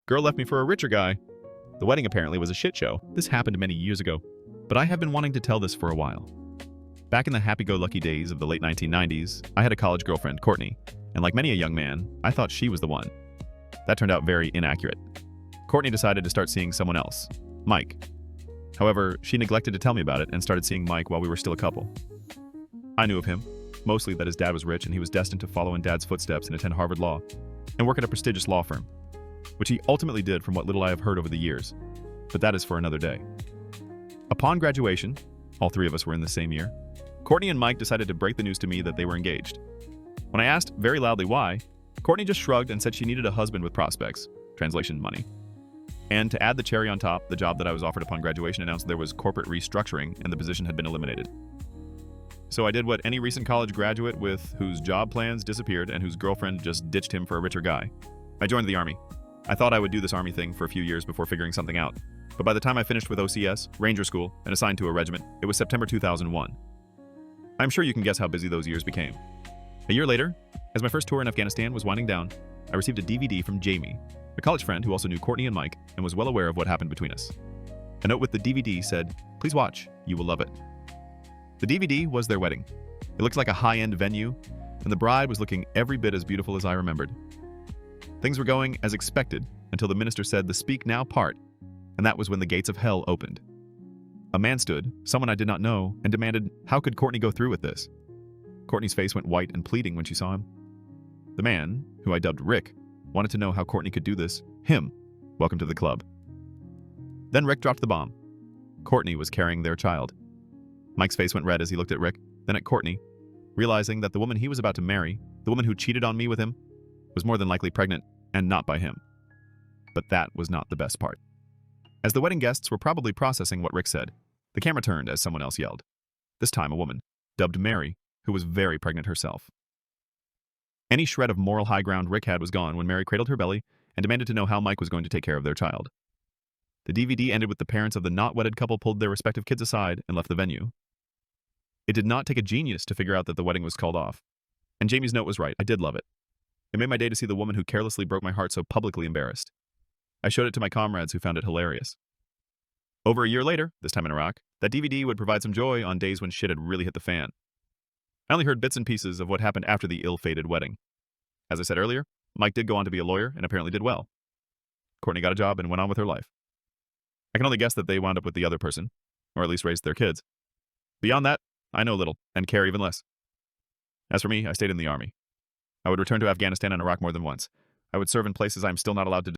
Girl left me for a richer guy. The wedding apparently was a shit show. This happened many years ago, but I have been wanting to tell this for a while. Back in the happy-go-lucky days of the late 1990s, I had a college girlfriend, Courtney, and like many a young man, I thought she was the one. That turned out very inaccurate. Courtney decided to start seeing someone else, Mike. However, she neglected to tell me about it and started seeing Mike while we were still a couple. I knew of him, mostly that his dad was rich and he was destined to follow in Dad's footsteps and attend Harvard Law and work at a prestigious law firm, which he ultimately did from what little I have heard over the years, but that is for another day. Upon graduation, all three of us were in the same year, Courtney and Mike decided to break the news to me that they were engaged. When I asked very loudly why, Courtney just shrugged and said she needed a husband with prospects, translation money. And to add the cherry on top, the job that I was offered upon graduation announced there was corporate restructuring and the position had been eliminated. So I did what any recent college graduate with whose job plans disappeared and whose girlfriend just ditched him for a richer guy. I joined the Army. I thought I would do this Army thing for a few years before figuring something out. But by the time I finished with OCS, Ranger School, and assigned to a regiment, it was September 2001. I'm sure you can guess how busy those years became. A year later, as my first tour in Afghanistan was winding down, I received a DVD from Jamie, a college friend who also knew Courtney and Mike and was well aware of what happened between us. A note with the DVD said, "Please watch, you will love it." The DVD was their wedding. It looked like a high-end venue, and the bride was looking every bit as beautiful as I remembered. Things were going as expected until the minister said the speak now part, and that was when the gates of hell opened. A man stood, someone I did not know, and demanded, how could Courtney go through with this? Courtney's face went white and pleading when she saw him. The man, who I dubbed Rick, wanted to know how Courtney could do this. Him. Welcome to the club. Then Rick dropped the bomb. Courtney was carrying their child. Mike's face went red as he looked at Rick, then at Courtney, realizing that the woman he was about to marry, the woman who cheated on me with him, was more than likely pregnant, and not by him. But that was not the best part. As the wedding guests were probably processing what Rick said, the camera turned as someone else yelled. This time a woman, dubbed Mary, who was very pregnant herself. Any shred of moral high ground Rick had was gone when Mary cradled her belly and demanded to know how Mike was going to take care of their child. The DVD ended with the parents of the not-wedded couple pulled their respective kids aside and left the venue. It did not take a genius to figure out that the wedding was called off. And Jamie's note was right, I did love it. It made my day to see the woman who carelessly broke my heart so publicly embarrassed. I showed it to my comrades who found it hilarious. Over a year later, this time in Iraq, that DVD would provide some joy on days when shit had really hit the fan. I only heard bits and pieces of what happened after the ill-fated wedding. As I said earlier, Mike did go on to be a lawyer and apparently did well. Courtney got a job and went on with her life. I can only guess that they wound up with the other person, or at least raised their kids. Beyond that, I know little, and care even less. As for me, I stayed in the Army. I would return to Afghanistan and Iraq more than once. I would serve in places I am still not allowed to